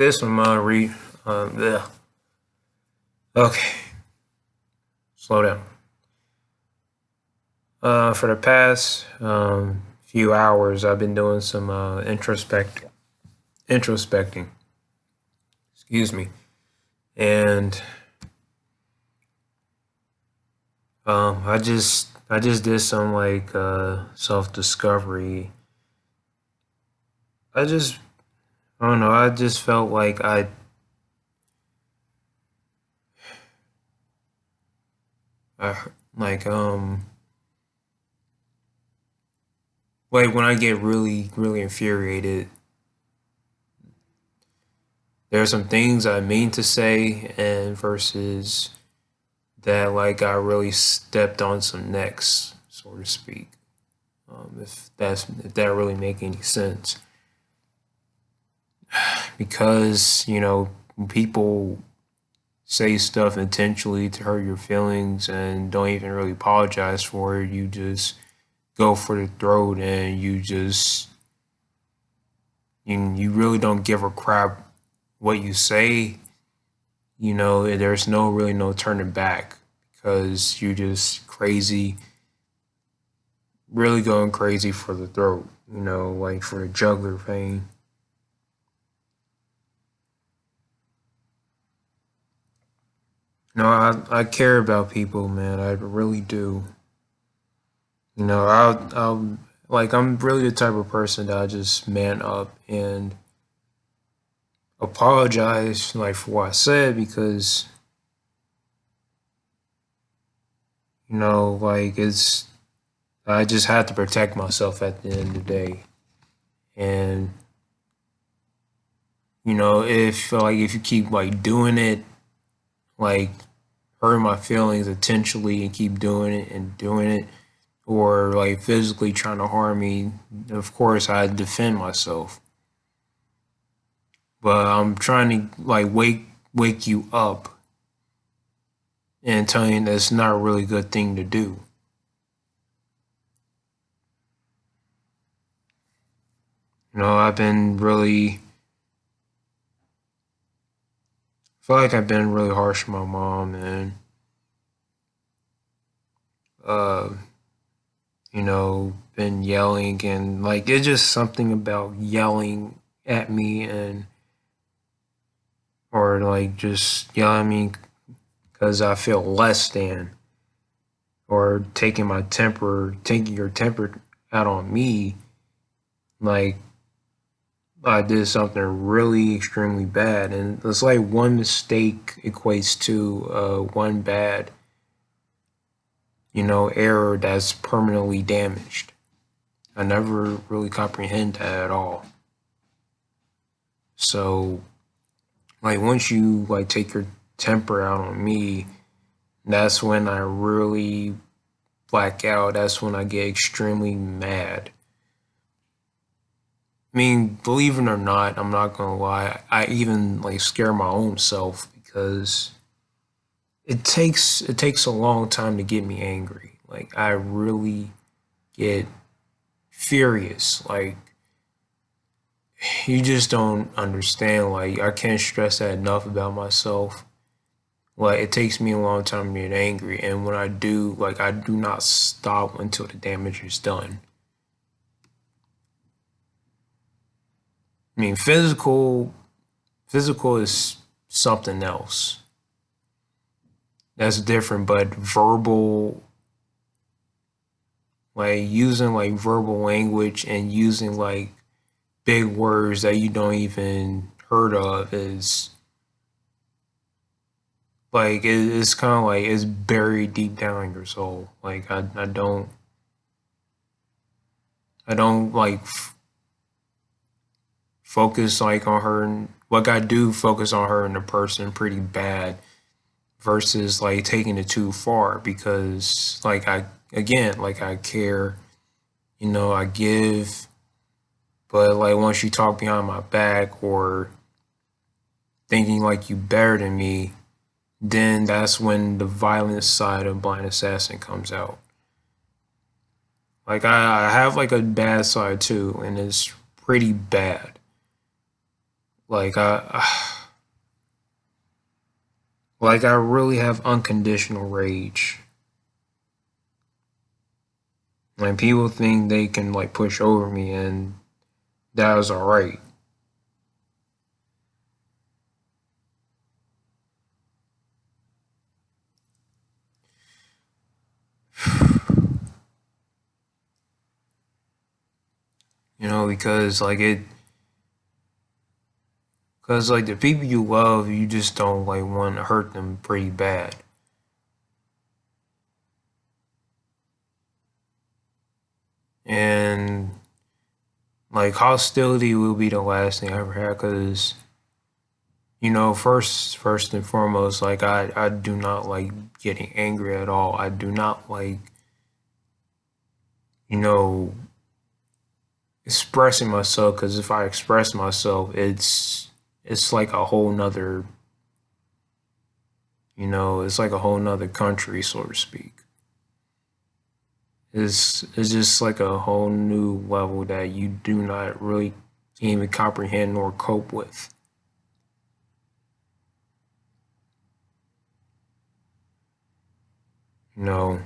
This one, I'm gonna read. Yeah. Okay, slow down. For the past few hours, I've been doing some introspecting. Excuse me, and I just did some like self discovery. I just I don't know. I just felt like I like like when I get really infuriated. There are some things I mean to say, and versus that, like I really stepped on some necks, so to speak. If that really make any sense, because people say stuff intentionally to hurt your feelings and don't even really apologize for it. You just go for the throat, and you really don't give a crap what you say. There's no turning back because you just crazy, really going crazy for the throat, like for the jugular vein. No, I care about people, man. I really do. I'll like I'm really the type of person that I just man up and apologize like for what I said because like it's I just had to protect myself at the end of the day. And if you keep like doing it, like hurting my feelings intentionally and keep doing it, or like physically trying to harm me, of course I defend myself. But I'm trying to like wake you up and tell you that's not a really good thing to do. I've been really feel like I've been really harsh with my mom, and uh been yelling, and like it's just something about yelling at me, and or like just yelling at me because I feel less than, or taking your temper out on me, like I did something really extremely bad. And it's like one mistake equates to one bad, error that's permanently damaged. I never really comprehend that at all. So like once you like take your temper out on me, that's when I really black out. That's when I get extremely mad. I mean, believe it or not, I'm not gonna lie. I even like scare my own self because it takes a long time to get me angry. Like I really get furious. Like you just don't understand. Like I can't stress that enough about myself. Like it takes me a long time to get angry, and when I do, like I do not stop until the damage is done. I mean, physical is something else. That's different, but verbal, like using like verbal language and using like big words that you don't even heard of is like it's kind of like it's buried deep down in your soul. Like I don't like focus like on her, and like I do focus on her and the person pretty bad versus like taking it too far, because like I again, like I care, I give, but like once you talk behind my back or thinking like you better than me, then that's when the violent side of blind assassin comes out. Like I have like a bad side too, and it's pretty bad. like like I really have unconditional rage. Like people think they can like push over me and that was all right. You know, because like the people you love, you just don't like want to hurt them pretty bad. And like hostility will be the last thing I ever had because you know, first and foremost, like I do not like getting angry at all. I do not like, you know, expressing myself because if I express myself, it's like a whole nother, you know, it's like a whole nother country, so to speak. It's just like a whole new level that you do not really even comprehend nor cope with. You know,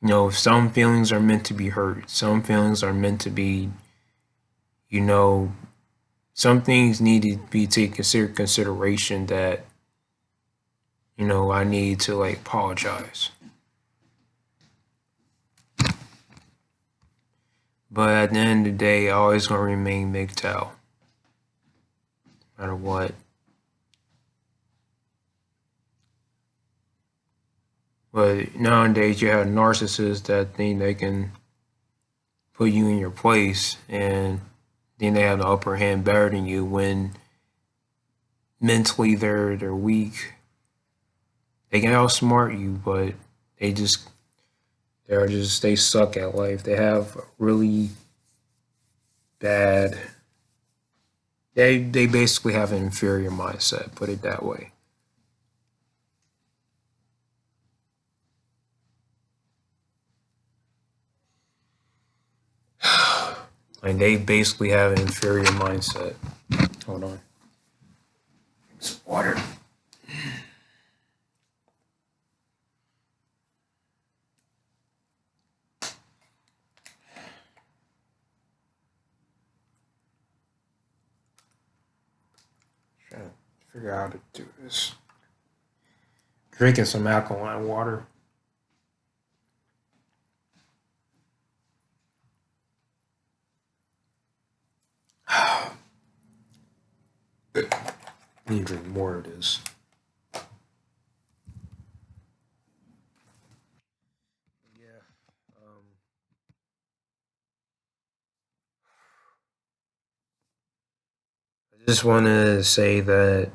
you know, some feelings are meant to be hurt. Some feelings are meant to be, you know, some things need to be taken consideration that, you know, I need to like apologize. But at the end of the day, I always gonna remain MGTOW, no matter what. But nowadays, you have narcissists that think they can put you in your place, and then they have the upper hand better than you when mentally they're weak. They can outsmart you, but they just they suck at life. They have really bad. They basically have an inferior mindset. Put it that way. Like they basically have an inferior mindset. Hold on. It's water. Trying to figure out how to do this. Drinking some alkaline water. Need to drink more of this. Yeah. I just want to say that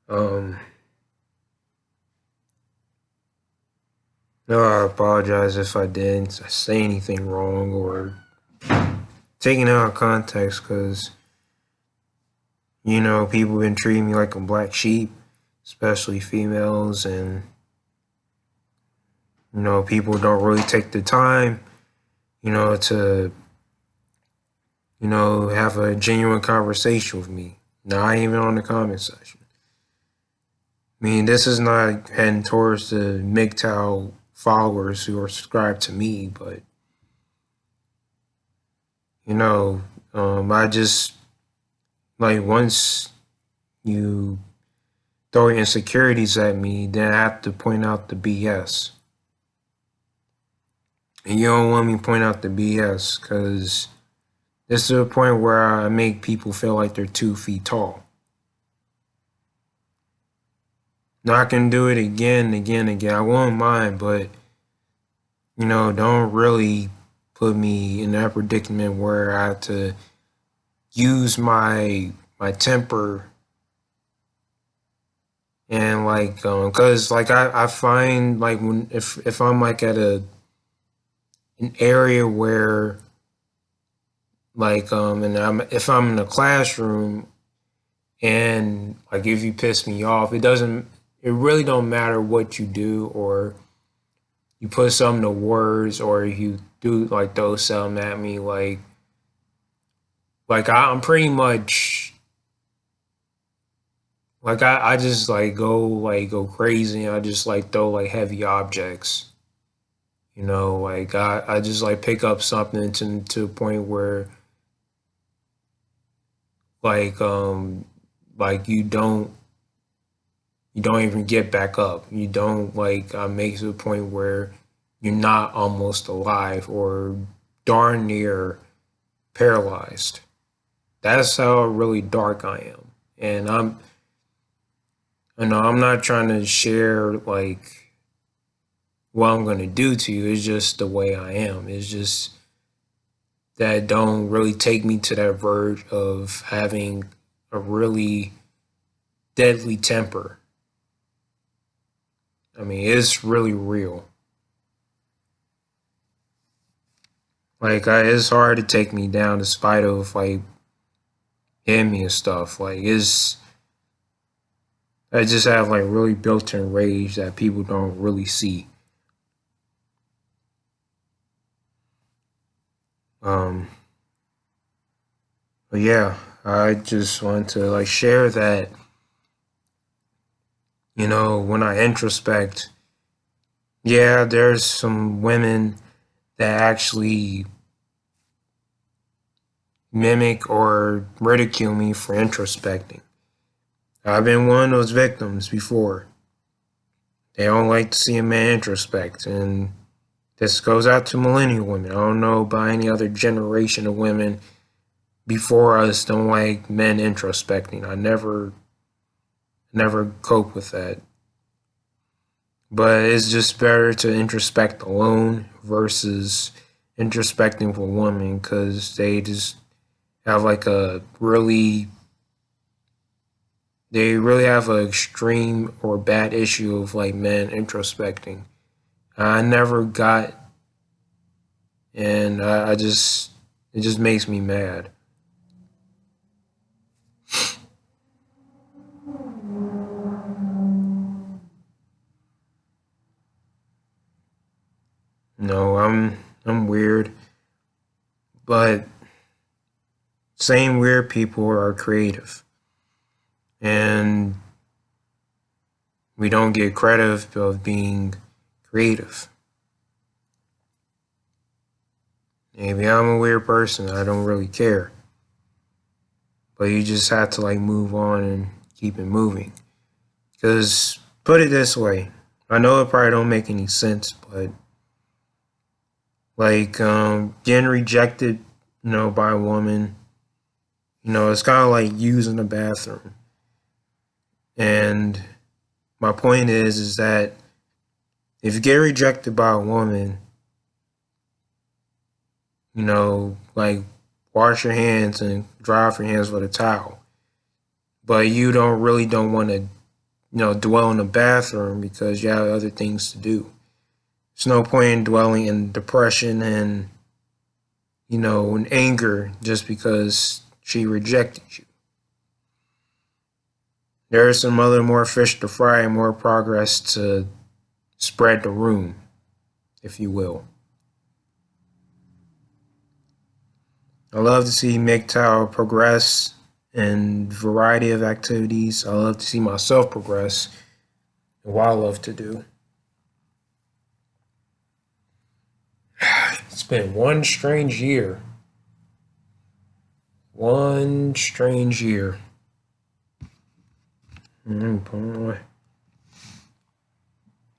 um, no, I apologize if I didn't say anything wrong or taking it out of context because, you know, people have been treating me like a black sheep, especially females, and, you know, people don't really take the time, you know, to, you know, have a genuine conversation with me. Not even on the comment section. I mean, this is not heading towards the MGTOW followers who are subscribed to me, but, you know, I just, like, once you throw insecurities at me, then I have to point out the BS. And you don't want me to point out the BS because this is a point where I make people feel like they're 2 feet tall. Now I can do it again and again and again. I won't mind, but you know, don't really put me in that predicament where I have to use my temper and like cause like I find like when if I'm like at an area where like and if I'm in a classroom and like if you piss me off, it really don't matter what you do or you put something to words or you do like throw something at me like like I'm pretty much like I just go crazy and I just like throw like heavy objects. You know, like I just like pick up something to a point where like um like you don't even get back up. You don't like make to a point where you're not almost alive or darn near paralyzed. That's how really dark I am. And I'm not trying to share like what I'm gonna do to you. It's just the way I am. It's just that don't really take me to that verge of having a really deadly temper. I mean, it's really real. Like, it's hard to take me down despite of like hitting me and stuff. Like, I just have like really built-in rage that people don't really see. Um, but yeah, I just want to like share that, when I introspect, yeah, there's some women that actually mimic or ridicule me for introspecting. I've been one of those victims before. They don't like to see a man introspect, and this goes out to millennial women. I don't know about any other generation of women before us don't like men introspecting. I never cope with that. But it's just better to introspect alone versus introspecting with a woman because they just have like they really have an extreme or bad issue of like men introspecting. I never got, and it just makes me mad. No, I'm weird, but same weird people are creative, and we don't get credit of being creative. Maybe I'm a weird person. I don't really care, but you just have to like move on and keep it moving. Because put it this way, I know it probably don't make any sense, but like getting rejected, by a woman, it's kind of like using the bathroom. And my point is that if you get rejected by a woman, like wash your hands and dry off your hands with a towel. But you don't want to, dwell in the bathroom because you have other things to do. There's no point in dwelling in depression and, in anger just because she rejected you. There are some other more fish to fry and more progress to spread the room, if you will. I love to see MGTOW progress in a variety of activities. I love to see myself progress in what I love to do. It's been one strange year. One strange year.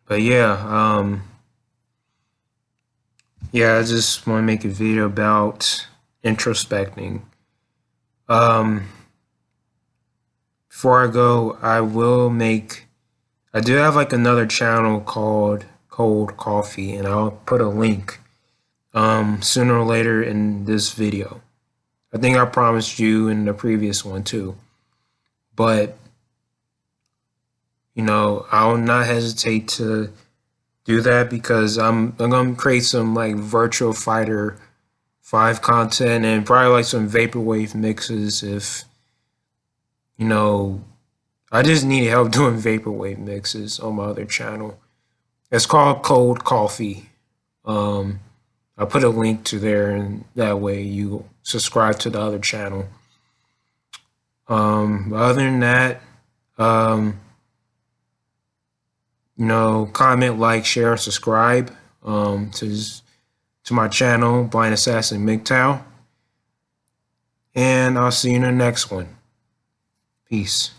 But yeah, I just want to make a video about introspecting. Before I go, I do have like another channel called Cold Coffee, and I'll put a link sooner or later in this video. I think I promised you in the previous one too. But, I'll not hesitate to do that because I'm gonna create some like Virtual Fighter 5 content and probably like some vaporwave mixes if I just need help doing vaporwave mixes on my other channel. It's called Cold Coffee. I'll put a link to there, and that way you subscribe to the other channel. Other than that, comment, like, share, and subscribe to my channel, Blind Assassin MGTOW. And I'll see you in the next one. Peace.